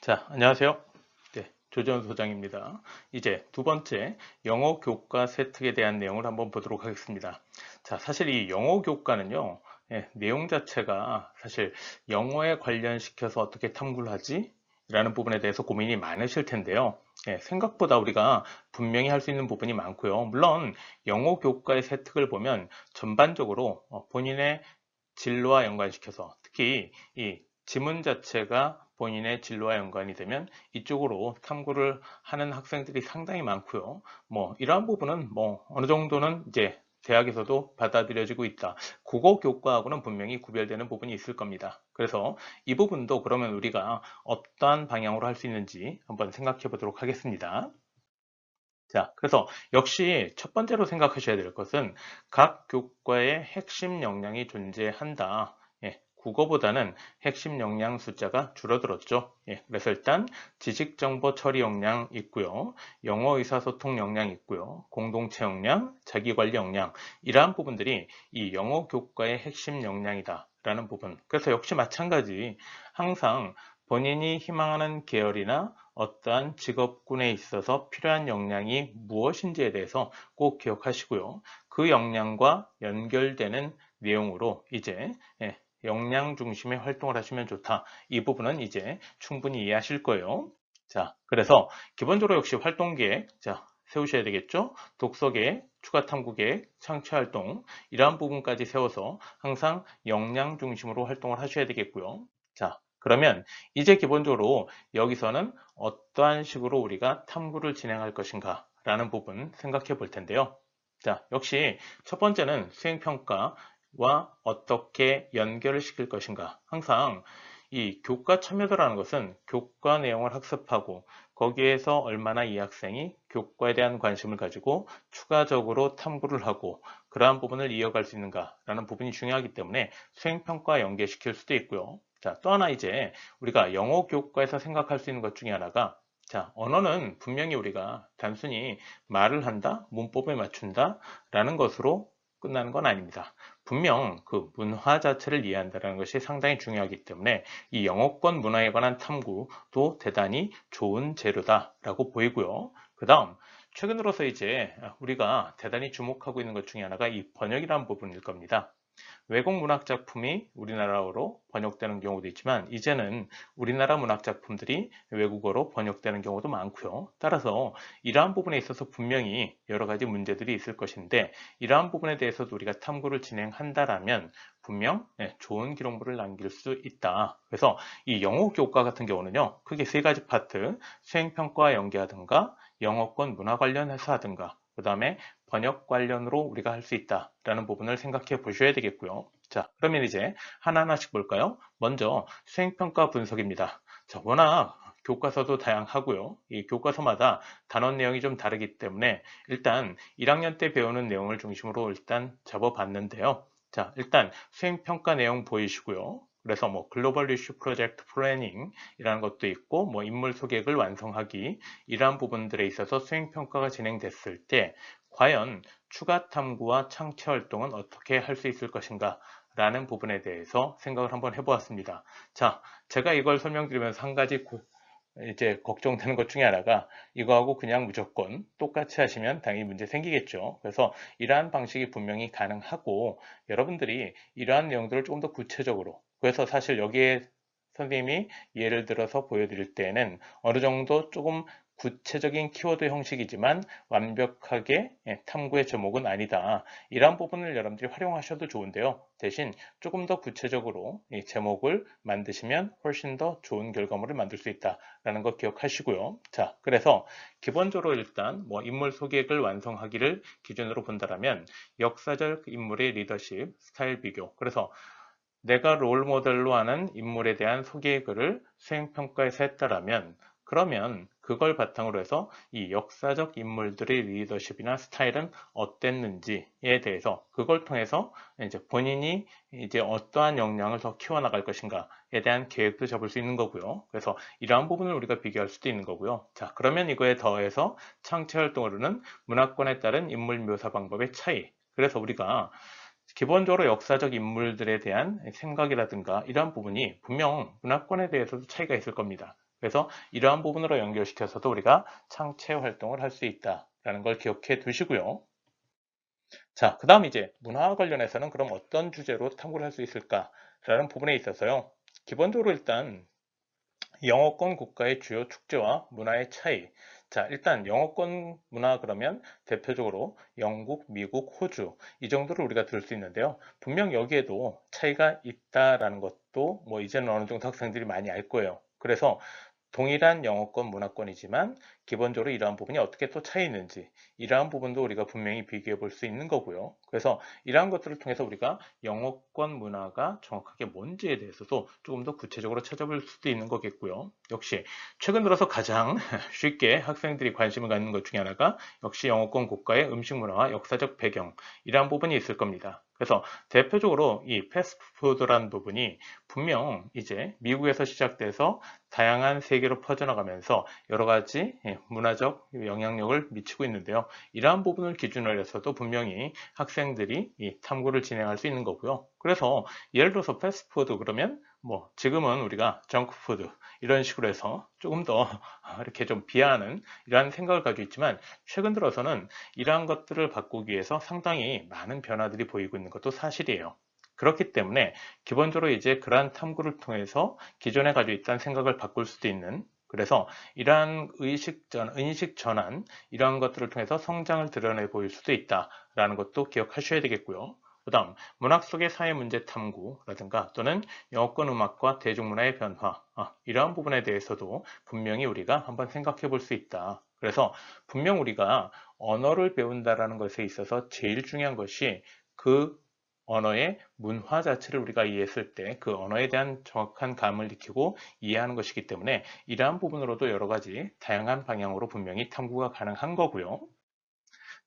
자, 안녕하세요. 네, 조재원 소장입니다. 이제 두 번째 영어 교과 세특에 대한 내용을 한번 보도록 하겠습니다. 자, 사실 이 영어 교과는요, 내용 자체가 사실 영어에 관련시켜서 어떻게 탐구를 하지? 라는 부분에 대해서 고민이 많으실 텐데요. 생각보다 우리가 분명히 할 수 있는 부분이 많고요. 물론 영어 교과의 세특을 보면 전반적으로 본인의 진로와 연관시켜서 특히 이 지문 자체가 본인의 진로와 연관이 되면 이쪽으로 탐구를 하는 학생들이 상당히 많고요. 뭐 이러한 부분은 뭐 어느 정도는 이제 대학에서도 받아들여지고 있다. 국어 교과하고는 분명히 구별되는 부분이 있을 겁니다. 그래서 이 부분도 그러면 우리가 어떠한 방향으로 할 수 있는지 한번 생각해 보도록 하겠습니다. 자, 그래서 역시 첫 번째로 생각하셔야 될 것은 각 교과의 핵심 역량이 존재한다. 국어보다는 핵심 역량 숫자가 줄어들었죠. 그래서 일단 지식정보 처리 역량 있고요. 영어 의사소통 역량 있고요. 공동체 역량, 자기관리 역량 이러한 부분들이 이 영어 교과의 핵심 역량이다 라는 부분. 그래서 역시 마찬가지 항상 본인이 희망하는 계열이나 어떠한 직업군에 있어서 필요한 역량이 무엇인지에 대해서 꼭 기억하시고요. 그 역량과 연결되는 내용으로 이제 역량 중심의 활동을 하시면 좋다. 이 부분은 이제 충분히 이해하실 거예요. 자, 그래서 기본적으로 역시 활동 계획, 자, 세우셔야 되겠죠? 독서 계획, 추가 탐구 계획, 창취 활동, 이러한 부분까지 세워서 항상 역량 중심으로 활동을 하셔야 되겠고요. 자, 그러면 이제 기본적으로 여기서는 어떠한 식으로 우리가 탐구를 진행할 것인가 라는 부분 생각해 볼 텐데요. 자, 역시 첫 번째는 수행평가와 어떻게 연결을 시킬 것인가. 항상 이 교과 참여도라는 것은 교과 내용을 학습하고 거기에서 얼마나 이 학생이 교과에 대한 관심을 가지고 추가적으로 탐구를 하고 그러한 부분을 이어갈 수 있는가라는 부분이 중요하기 때문에 수행평가와 연계시킬 수도 있고요. 자, 또 하나 이제 우리가 영어 교과에서 생각할 수 있는 것 중에 하나가 자, 언어는 분명히 우리가 단순히 말을 한다, 문법에 맞춘다 라는 것으로 끝나는 건 아닙니다. 분명 그 문화 자체를 이해한다는 것이 상당히 중요하기 때문에 이 영어권 문화에 관한 탐구도 대단히 좋은 재료다라고 보이고요. 그 다음 최근 들어서 이제 우리가 대단히 주목하고 있는 것 중에 하나가 이 번역이라는 부분일 겁니다. 외국 문학 작품이 우리나라어로 번역되는 경우도 있지만 이제는 우리나라 문학 작품들이 외국어로 번역되는 경우도 많고요. 따라서 이러한 부분에 있어서 분명히 여러 가지 문제들이 있을 것인데 이러한 부분에 대해서도 우리가 탐구를 진행한다라면 분명 좋은 기록물을 남길 수 있다. 그래서 이 영어 교과 같은 경우는요. 크게 세 가지 파트, 수행평가와 연계하든가 영어권 문화 관련해서 하든가 그 다음에 번역 관련으로 우리가 할 수 있다라는 부분을 생각해 보셔야 되겠고요. 자, 그러면 이제 하나하나씩 볼까요? 먼저 수행평가 분석입니다. 자, 워낙 교과서도 다양하고요. 이 교과서마다 단원 내용이 좀 다르기 때문에 일단 1학년 때 배우는 내용을 중심으로 일단 잡아봤는데요. 자, 일단 수행평가 내용 보이시고요. 그래서 뭐 글로벌 이슈 프로젝트 플래닝이라는 것도 있고 뭐 인물 소개글 완성하기 이러한 부분들에 있어서 수행평가가 진행됐을 때 과연 추가 탐구와 창취 활동은 어떻게 할 수 있을 것인가 라는 부분에 대해서 생각을 한번 해보았습니다. 자, 제가 이걸 설명드리면서 한 가지 이제 걱정되는 것 중에 하나가 이거하고 그냥 무조건 똑같이 하시면 당연히 문제 생기겠죠. 그래서 이러한 방식이 분명히 가능하고 여러분들이 이러한 내용들을 조금 더 구체적으로 그래서 사실 여기에 선생님이 예를 들어서 보여드릴 때는 어느 정도 조금 구체적인 키워드 형식이지만 완벽하게 탐구의 제목은 아니다. 이러한 부분을 여러분들이 활용하셔도 좋은데요. 대신 조금 더 구체적으로 이 제목을 만드시면 훨씬 더 좋은 결과물을 만들 수 있다라는 거 기억하시고요. 자, 그래서 기본적으로 일단 뭐 인물 소개글 완성하기를 기준으로 본다면 역사적 인물의 리더십, 스타일 비교. 그래서 내가 롤 모델로 하는 인물에 대한 소개글을 수행평가에서 했다라면 그러면 그걸 바탕으로 해서 이 역사적 인물들의 리더십이나 스타일은 어땠는지에 대해서 그걸 통해서 이제 본인이 이제 어떠한 역량을 더 키워나갈 것인가에 대한 계획도 잡을 수 있는 거고요. 그래서 이러한 부분을 우리가 비교할 수도 있는 거고요. 자, 그러면 이거에 더해서 창체 활동으로는 문화권에 따른 인물 묘사 방법의 차이. 그래서 우리가 기본적으로 역사적 인물들에 대한 생각이라든가 이러한 부분이 분명 문화권에 대해서도 차이가 있을 겁니다. 그래서 이러한 부분으로 연결시켜서도 우리가 창체 활동을 할 수 있다라는 걸 기억해 두시고요. 자, 그 다음 이제 문화와 관련해서는 그럼 어떤 주제로 탐구를 할 수 있을까라는 부분에 있어서요. 기본적으로 일단 영어권 국가의 주요 축제와 문화의 차이. 자, 일단 영어권 문화 그러면 대표적으로 영국, 미국, 호주 이 정도를 우리가 들 수 있는데요. 분명 여기에도 차이가 있다라는 것도 뭐 이제는 어느 정도 학생들이 많이 알 거예요. 그래서 동일한 영어권 문화권이지만 기본적으로 이러한 부분이 어떻게 또 차이 있는지 이러한 부분도 우리가 분명히 비교해 볼 수 있는 거고요. 그래서 이러한 것들을 통해서 우리가 영어권 문화가 정확하게 뭔지에 대해서도 조금 더 구체적으로 찾아볼 수도 있는 거겠고요. 역시 최근 들어서 가장 쉽게 학생들이 관심을 갖는 것 중에 하나가 역시 영어권 국가의 음식 문화와 역사적 배경 이러한 부분이 있을 겁니다. 그래서 대표적으로 이 패스트푸드라는 부분이 분명 이제 미국에서 시작돼서 다양한 세계로 퍼져나가면서 여러 가지 문화적 영향력을 미치고 있는데요. 이러한 부분을 기준으로 해서도 분명히 학생들이 이 탐구를 진행할 수 있는 거고요. 그래서 예를 들어서 패스트푸드 그러면 뭐 지금은 우리가 정크푸드 이런 식으로 해서 조금 더 이렇게 좀 비하하는 이러한 생각을 가지고 있지만 최근 들어서는 이러한 것들을 바꾸기 위해서 상당히 많은 변화들이 보이고 있는 것도 사실이에요. 그렇기 때문에 기본적으로 이제 그러한 탐구를 통해서 기존에 가지고 있던 생각을 바꿀 수도 있는 그래서 이러한 인식 전환 이러한 것들을 통해서 성장을 드러내 보일 수도 있다라는 것도 기억하셔야 되겠고요. 그 다음 문학 속의 사회 문제 탐구라든가 또는 영어권 음악과 대중문화의 변화 이러한 부분에 대해서도 분명히 우리가 한번 생각해 볼 수 있다. 그래서 분명 우리가 언어를 배운다라는 것에 있어서 제일 중요한 것이 그 언어의 문화 자체를 우리가 이해했을 때 그 언어에 대한 정확한 감을 익히고 이해하는 것이기 때문에 이러한 부분으로도 여러 가지 다양한 방향으로 분명히 탐구가 가능한 거고요.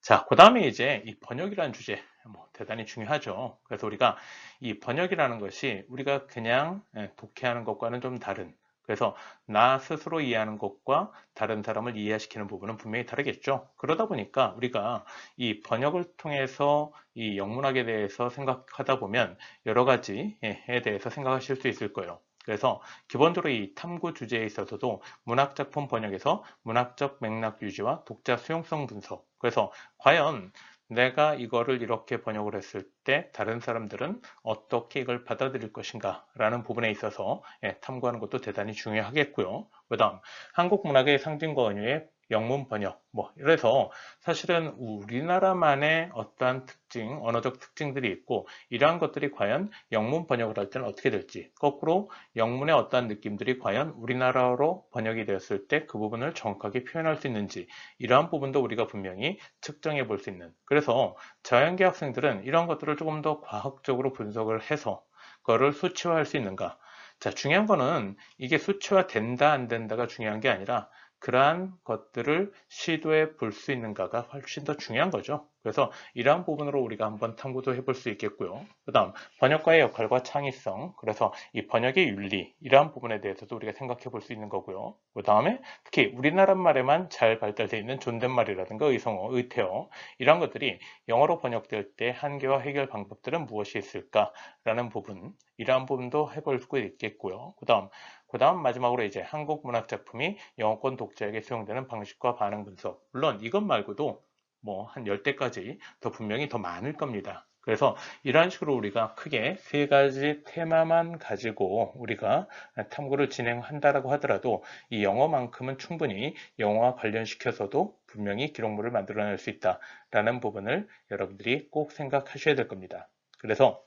자, 그 다음에 이제 이 번역이라는 주제, 뭐 대단히 중요하죠. 그래서 우리가 이 번역이라는 것이 우리가 그냥 독해하는 것과는 좀 다른, 그래서 나 스스로 이해하는 것과 다른 사람을 이해시키는 부분은 분명히 다르겠죠. 그러다 보니까 우리가 이 번역을 통해서 이 영문학에 대해서 생각하다 보면 여러 가지에 대해서 생각하실 수 있을 거예요. 그래서 기본적으로 이 탐구 주제에 있어서도 문학작품 번역에서 문학적 맥락 유지와 독자 수용성 분석. 그래서 과연 내가 이거를 이렇게 번역을 했을 때 다른 사람들은 어떻게 이걸 받아들일 것인가 라는 부분에 있어서 탐구하는 것도 대단히 중요하겠고요. 그 다음 한국 문학의 상징과 은유의 영문 번역 뭐 이래서 사실은 우리나라만의 어떠한 특징, 언어적 특징들이 있고 이러한 것들이 과연 영문 번역을 할 때는 어떻게 될지 거꾸로 영문의 어떠한 느낌들이 과연 우리나라로 번역이 되었을 때 그 부분을 정확하게 표현할 수 있는지 이러한 부분도 우리가 분명히 측정해 볼 수 있는 그래서 자연계 학생들은 이런 것들을 조금 더 과학적으로 분석을 해서 그거를 수치화할 수 있는가 자 중요한 거는 이게 수치화 된다 안 된다가 중요한 게 아니라 그러한 것들을 시도해 볼 수 있는가가 훨씬 더 중요한 거죠. 그래서 이러한 부분으로 우리가 한번 탐구도 해볼 수 있겠고요. 그 다음 번역가의 역할과 창의성 그래서 이 번역의 윤리 이러한 부분에 대해서도 우리가 생각해 볼 수 있는 거고요. 그 다음에 특히 우리나라 말에만 잘 발달되어 있는 존댓말이라든가 의성어, 의태어 이런 것들이 영어로 번역될 때 한계와 해결 방법들은 무엇이 있을까라는 부분 이러한 부분도 해볼 수 있겠고요. 그 다음 마지막으로 이제 한국 문학 작품이 영어권 독자에게 수용되는 방식과 반응 분석 물론 이것 말고도 뭐 한 10대까지 더 분명히 더 많을 겁니다. 그래서 이런 식으로 우리가 크게 세 가지 테마만 가지고 우리가 탐구를 진행한다라고 하더라도 이 영어만큼은 충분히 영어와 관련시켜서도 분명히 기록물을 만들어낼 수 있다라는 부분을 여러분들이 꼭 생각하셔야 될 겁니다. 그래서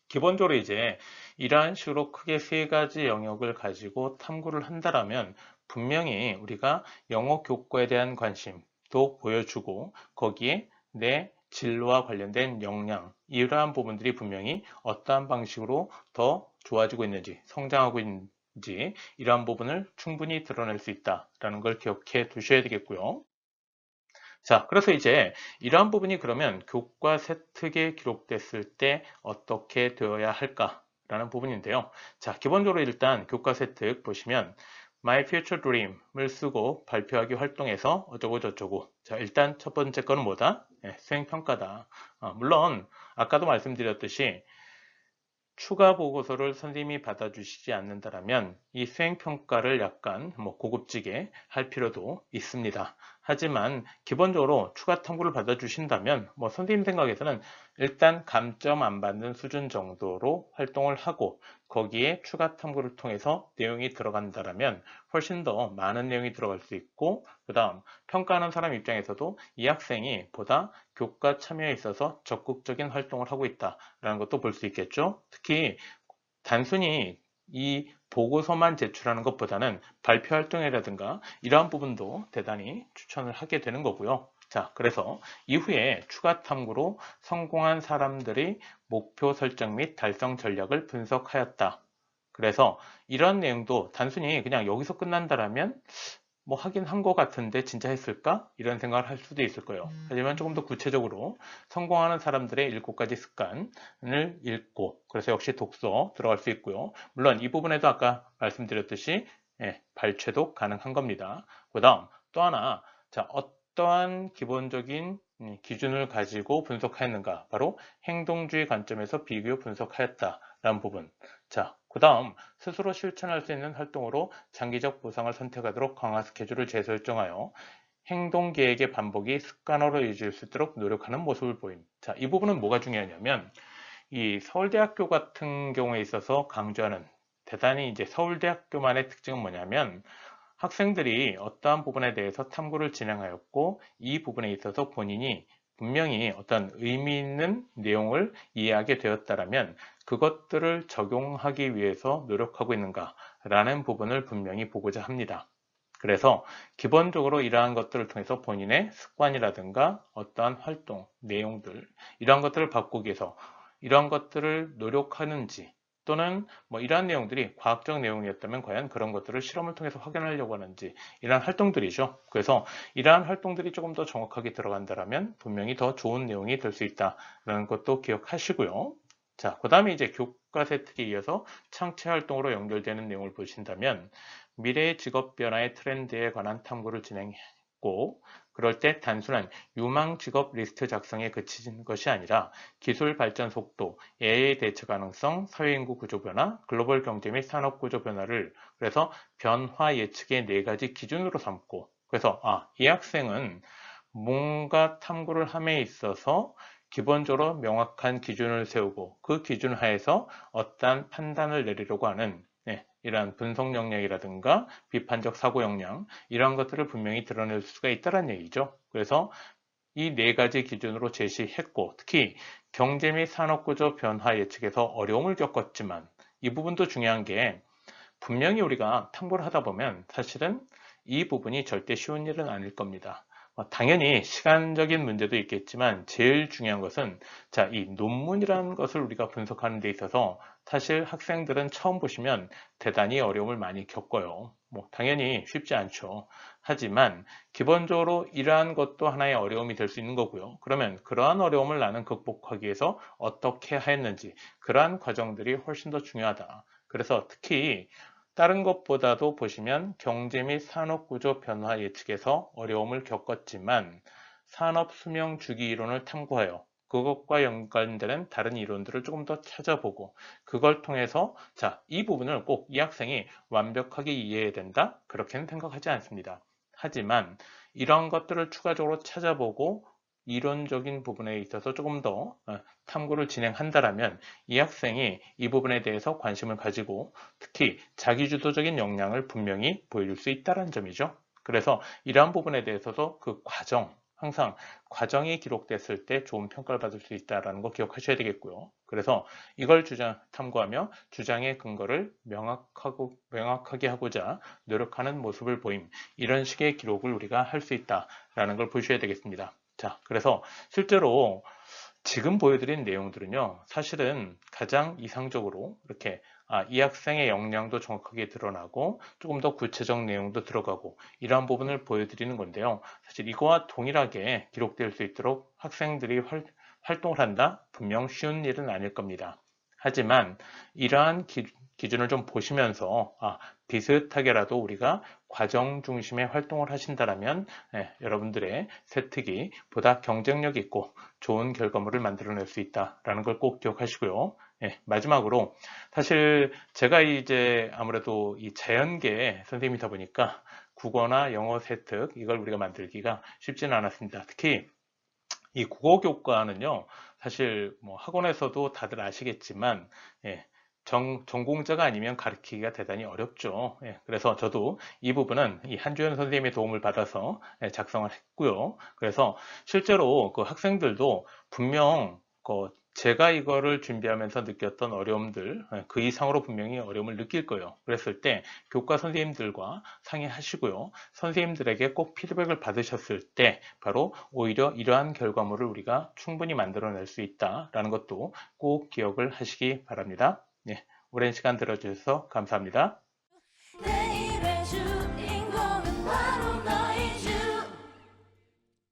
기본적으로 이제 이러한 식으로 크게 세 가지 영역을 가지고 탐구를 한다라면 분명히 우리가 영어 교과에 대한 관심도 보여주고 거기에 내 진로와 관련된 역량 이러한 부분들이 분명히 어떠한 방식으로 더 좋아지고 있는지 성장하고 있는지 이러한 부분을 충분히 드러낼 수 있다라는 걸 기억해 두셔야 되겠고요. 자, 그래서 이제 이러한 부분이 그러면 교과 세특에 기록됐을 때 어떻게 되어야 할까라는 부분인데요. 자, 기본적으로 일단 교과 세특 보시면 My Future Dream을 쓰고 발표하기 활동에서 어쩌고 저쩌고. 자, 일단 첫 번째 거는 뭐다? 수행평가다. 물론 아까도 말씀드렸듯이 추가 보고서를 선생님이 받아주시지 않는다면 이 수행평가를 약간 고급지게 할 필요도 있습니다. 하지만 기본적으로 추가 탐구를 받아주신다면 선생님 생각에서는 일단 감점 안 받는 수준 정도로 활동을 하고 거기에 추가 탐구를 통해서 내용이 들어간다면 훨씬 더 많은 내용이 들어갈 수 있고, 그 다음 평가하는 사람 입장에서도 이 학생이 보다 교과 참여에 있어서 적극적인 활동을 하고 있다라는 것도 볼 수 있겠죠. 특히 단순히 이 보고서만 제출하는 것보다는 발표 활동이라든가 이러한 부분도 대단히 추천을 하게 되는 거고요. 자, 그래서 이후에 추가 탐구로 성공한 사람들의 목표 설정 및 달성 전략을 분석하였다. 그래서 이런 내용도 단순히 그냥 여기서 끝난다라면 하긴 한 것 같은데 진짜 했을까? 이런 생각을 할 수도 있을 거예요. 하지만 조금 더 구체적으로 성공하는 사람들의 7가지 습관을 읽고, 그래서 역시 독서 들어갈 수 있고요. 물론 이 부분에도 아까 말씀드렸듯이 발췌도 가능한 겁니다. 그 다음 또 하나, 자, 어떠한 기본적인 기준을 가지고 분석하였는가? 바로 행동주의 관점에서 비교 분석하였다라는 부분. 자, 그 다음 스스로 실천할 수 있는 활동으로 장기적 보상을 선택하도록 강화 스케줄을 재설정하여 행동 계획의 반복이 습관으로 이어질 수 있도록 노력하는 모습을 보임. 자, 이 부분은 뭐가 중요하냐면 이 서울대학교 같은 경우에 있어서 강조하는 대단히 이제 서울대학교만의 특징은 뭐냐면 학생들이 어떠한 부분에 대해서 탐구를 진행하였고 이 부분에 있어서 본인이 분명히 어떤 의미 있는 내용을 이해하게 되었다면 그것들을 적용하기 위해서 노력하고 있는가 라는 부분을 분명히 보고자 합니다. 그래서 기본적으로 이러한 것들을 통해서 본인의 습관이라든가 어떠한 활동, 내용들 이러한 것들을 바꾸기 위해서 이러한 것들을 노력하는지 또는 이러한 내용들이 과학적 내용이었다면 과연 그런 것들을 실험을 통해서 확인하려고 하는지 이러한 활동들이죠. 그래서 이러한 활동들이 조금 더 정확하게 들어간다면 분명히 더 좋은 내용이 될 수 있다는 것도 기억하시고요. 자, 그 다음에 이제 교과 세특에 이어서 창체 활동으로 연결되는 내용을 보신다면 미래의 직업 변화의 트렌드에 관한 탐구를 진행했고 그럴 때 단순한 유망 직업 리스트 작성에 그치는 것이 아니라 기술 발전 속도, AI 대처 가능성, 사회인구 구조 변화, 글로벌 경제 및 산업 구조 변화를 그래서 변화 예측의 4가지 기준으로 삼고 그래서 이 학생은 뭔가 탐구를 함에 있어서 기본적으로 명확한 기준을 세우고 그 기준 하에서 어떠한 판단을 내리려고 하는 이러한 분석 역량이라든가 비판적 사고 역량 이런 것들을 분명히 드러낼 수가 있다는 얘기죠. 그래서 이 4가지 기준으로 제시했고 특히 경제 및 산업구조 변화 예측에서 어려움을 겪었지만 이 부분도 중요한 게 분명히 우리가 탐구를 하다 보면 사실은 이 부분이 절대 쉬운 일은 아닐 겁니다. 당연히 시간적인 문제도 있겠지만 제일 중요한 것은 이 논문이라는 것을 우리가 분석하는 데 있어서 사실 학생들은 처음 보시면 대단히 어려움을 많이 겪어요. 당연히 쉽지 않죠. 하지만 기본적으로 이러한 것도 하나의 어려움이 될 수 있는 거고요. 그러면 그러한 어려움을 나는 극복하기 위해서 어떻게 하였는지 그러한 과정들이 훨씬 더 중요하다. 그래서 특히 다른 것보다도 보시면 경제 및 산업구조 변화 예측에서 어려움을 겪었지만 산업 수명 주기 이론을 탐구하여 그것과 연관되는 다른 이론들을 조금 더 찾아보고 그걸 통해서 이 부분을 꼭 이 학생이 완벽하게 이해해야 된다? 그렇게는 생각하지 않습니다. 하지만 이런 것들을 추가적으로 찾아보고 이론적인 부분에 있어서 조금 더 탐구를 진행한다라면 이 학생이 이 부분에 대해서 관심을 가지고 특히 자기주도적인 역량을 분명히 보여줄 수 있다는 점이죠. 그래서 이러한 부분에 대해서도 그 과정, 항상 과정이 기록됐을 때 좋은 평가를 받을 수 있다는 거 기억하셔야 되겠고요. 그래서 이걸 탐구하며 주장의 근거를 명확하게 하고자 노력하는 모습을 보임. 이런 식의 기록을 우리가 할 수 있다는 걸 보셔야 되겠습니다. 자, 그래서 실제로 지금 보여드린 내용들은요, 사실은 가장 이상적으로 이렇게 이 학생의 역량도 정확하게 드러나고 조금 더 구체적 내용도 들어가고 이러한 부분을 보여드리는 건데요. 사실 이거와 동일하게 기록될 수 있도록 학생들이 활동을 한다? 분명 쉬운 일은 아닐 겁니다. 하지만 이러한 기준을 좀 보시면서 비슷하게라도 우리가 과정 중심의 활동을 하신다면 여러분들의 세특이 보다 경쟁력 있고 좋은 결과물을 만들어낼 수 있다는 걸 꼭 기억하시고요. 예, 마지막으로 사실 제가 이제 아무래도 이 자연계 선생님이다 보니까 국어나 영어 세특 이걸 우리가 만들기가 쉽지는 않았습니다. 특히 이 국어 교과는요, 사실 뭐 학원에서도 다들 아시겠지만, 예, 전공자가 아니면 가르치기가 대단히 어렵죠. 예, 그래서 저도 이 부분은 이 한주연 선생님의 도움을 받아서 작성을 했고요. 그래서 실제로 그 학생들도 분명 제가 이거를 준비하면서 느꼈던 어려움들, 그 이상으로 분명히 어려움을 느낄 거예요. 그랬을 때 교과 선생님들과 상의하시고요. 선생님들에게 꼭 피드백을 받으셨을 때 바로 오히려 이러한 결과물을 우리가 충분히 만들어낼 수 있다라는 것도 꼭 기억을 하시기 바랍니다. 네, 오랜 시간 들어주셔서 감사합니다.